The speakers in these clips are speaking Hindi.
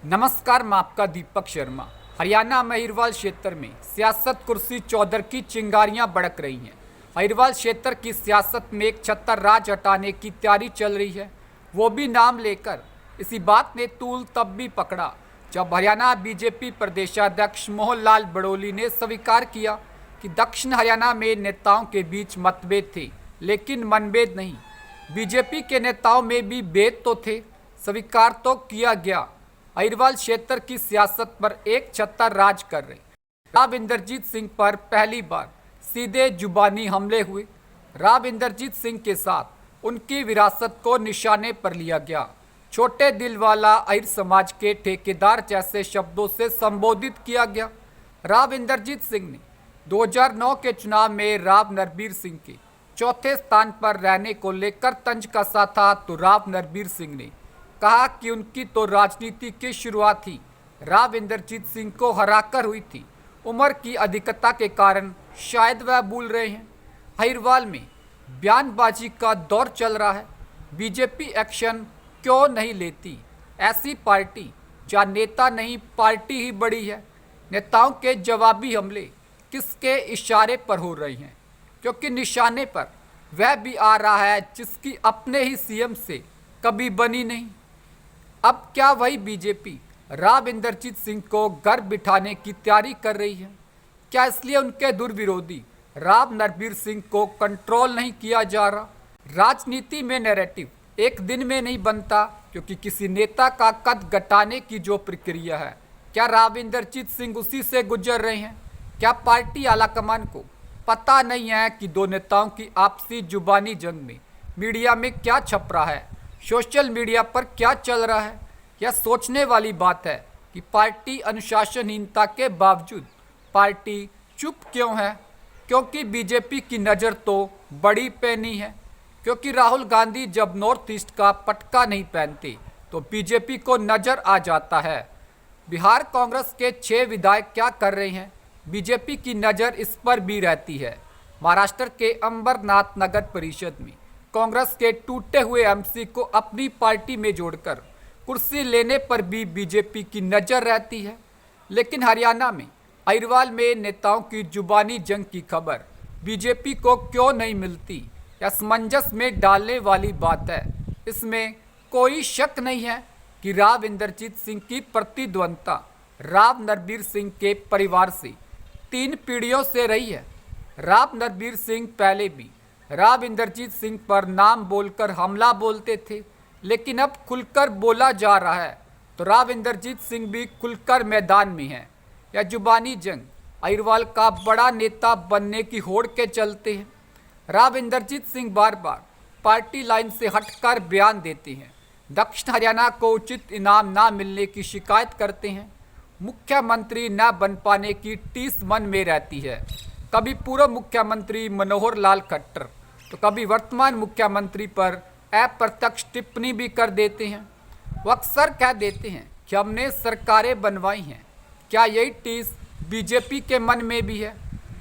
नमस्कार, मैं आपका दीपक शर्मा। हरियाणा में अहिरवाल क्षेत्र में सियासत कुर्सी चौधर की चिंगारियां भड़क रही हैं। अहिरवाल क्षेत्र की सियासत में एक छत्तर राज हटाने की तैयारी चल रही है, वो भी नाम लेकर। इसी बात ने तूल तब भी पकड़ा जब हरियाणा बीजेपी प्रदेशाध्यक्ष मोहन लाल बड़ोली ने स्वीकार किया कि दक्षिण हरियाणा में नेताओं के बीच मतभेद थे, लेकिन मनभेद नहीं। बीजेपी के नेताओं में भी भेद तो थे, स्वीकार तो किया गया। अहिरवाल क्षेत्र की सियासत पर एक छत्तर राज कर रहे राव इंद्रजीत सिंह पर पहली बार सीधे जुबानी हमले हुए। राव इंद्रजीत सिंह के साथ उनकी विरासत को निशाने पर लिया गया। छोटे दिल वाला अहिर समाज के ठेकेदार जैसे शब्दों से संबोधित किया गया। राव इंद्रजीत सिंह ने 2009 के चुनाव में राव नरबीर सिंह के चौथे स्थान पर रहने को लेकर तंज कसा था, तो राव नरबीर सिंह ने कहा कि उनकी तो राजनीति की शुरुआत ही राव इंद्रजीत सिंह को हराकर हुई थी। उम्र की अधिकता के कारण शायद वह भूल रहे हैं। अहिरवाल में बयानबाजी का दौर चल रहा है। बीजेपी एक्शन क्यों नहीं लेती? ऐसी पार्टी जहाँ नेता नहीं पार्टी ही बड़ी है। नेताओं के जवाबी हमले किसके इशारे पर हो रहे हैं? क्योंकि निशाने पर वह भी आ रहा है जिसकी अपने ही सीएम से कभी बनी नहीं। अब क्या वही बीजेपी राव इंद्रजीत सिंह को घर बिठाने की तैयारी कर रही है? क्या इसलिए उनके दुर्विरोधी राव नरबीर सिंह को कंट्रोल नहीं किया जा रहा? राजनीति में नैरेटिव एक दिन में नहीं बनता, क्योंकि किसी नेता का कद घटाने की जो प्रक्रिया है, क्या राव इंद्रजीत सिंह उसी से गुजर रहे हैं? क्या पार्टी आलाकमान को पता नहीं है कि दो नेताओं की आपसी जुबानी जंग में मीडिया में क्या छप रहा है, सोशल मीडिया पर क्या चल रहा है? यह सोचने वाली बात है कि पार्टी अनुशासनहीनता के बावजूद पार्टी चुप क्यों है? क्योंकि बीजेपी की नज़र तो बड़ी पैनी है। क्योंकि राहुल गांधी जब नॉर्थ ईस्ट का पटका नहीं पहनते तो बीजेपी को नज़र आ जाता है। बिहार कांग्रेस के 6 विधायक क्या कर रहे हैं, बीजेपी की नज़र इस पर भी रहती है। महाराष्ट्र के अंबरनाथ नगर परिषद में कांग्रेस के टूटे हुए एमसी को अपनी पार्टी में जोड़कर कुर्सी लेने पर भी बीजेपी की नज़र रहती है। लेकिन हरियाणा में अहिरवाल में नेताओं की जुबानी जंग की खबर बीजेपी को क्यों नहीं मिलती? यह असमंजस में डालने वाली बात है। इसमें कोई शक नहीं है कि राव इंद्रजीत सिंह की प्रतिद्वंदता राव नरबीर सिंह के परिवार से 3 पीढ़ियों से रही है। राव नरबीर सिंह पहले भी राव इंद्रजीत सिंह पर नाम बोलकर हमला बोलते थे, लेकिन अब खुलकर बोला जा रहा है तो राव इंद्रजीत सिंह भी खुलकर मैदान में हैं। यह जुबानी जंग अहिरवाल का बड़ा नेता बनने की होड़ के चलते हैं। राव इंद्रजीत सिंह बार बार पार्टी लाइन से हटकर बयान देते हैं, दक्षिण हरियाणा को उचित इनाम न मिलने की शिकायत करते हैं, मुख्यमंत्री न बन पाने की टीस मन में रहती है। कभी पूर्व मुख्यमंत्री मनोहर लाल खट्टर तो कभी वर्तमान मुख्यमंत्री पर अप्रत्यक्ष टिप्पणी भी कर देते हैं। वो अक्सर कह देते हैं कि हमने सरकारें बनवाई हैं। क्या यही टीस बीजेपी के मन में भी है?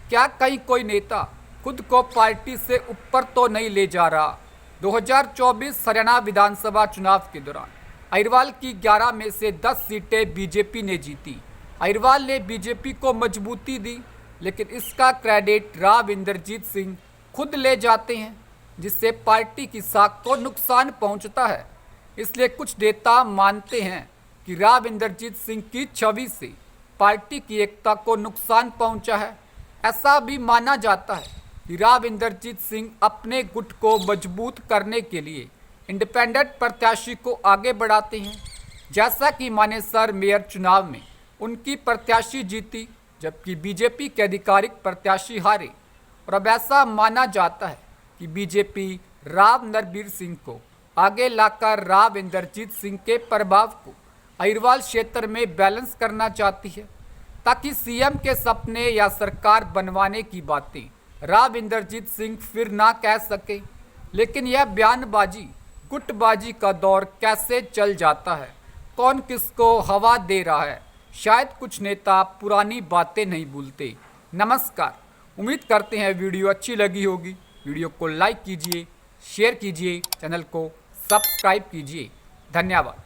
क्या कहीं कोई नेता खुद को पार्टी से ऊपर तो नहीं ले जा रहा? 2024 हरियाणा विधानसभा चुनाव के दौरान अहिरवाल की 11 में से 10 सीटें बीजेपी ने जीती। अहिरवाल ने बीजेपी को मजबूती दी, लेकिन इसका क्रेडिट राव इंद्रजीत सिंह खुद ले जाते हैं, जिससे पार्टी की साख को नुकसान पहुंचता है। इसलिए कुछ नेता मानते हैं कि राव इंद्रजीत सिंह की छवि से पार्टी की एकता को नुकसान पहुंचा है। ऐसा भी माना जाता है कि राव इंद्रजीत सिंह अपने गुट को मजबूत करने के लिए इंडिपेंडेंट प्रत्याशी को आगे बढ़ाते हैं। जैसा कि मानेसर मेयर चुनाव में उनकी प्रत्याशी जीती, जबकि बीजेपी के आधिकारिक प्रत्याशी हारे। और अब ऐसा माना जाता है कि बीजेपी राव नरबीर सिंह को आगे लाकर राव इंद्रजीत सिंह के प्रभाव को अहिरवाल क्षेत्र में बैलेंस करना चाहती है, ताकि सीएम के सपने या सरकार बनवाने की बातें राव इंद्रजीत सिंह फिर ना कह सके। लेकिन यह बयानबाजी गुटबाजी का दौर कैसे चल जाता है? कौन किसको हवा दे रहा है? शायद कुछ नेता पुरानी बातें नहीं भूलते। नमस्कार, उम्मीद करते हैं वीडियो अच्छी लगी होगी। वीडियो को लाइक कीजिए, शेयर कीजिए, चैनल को सब्सक्राइब कीजिए। धन्यवाद।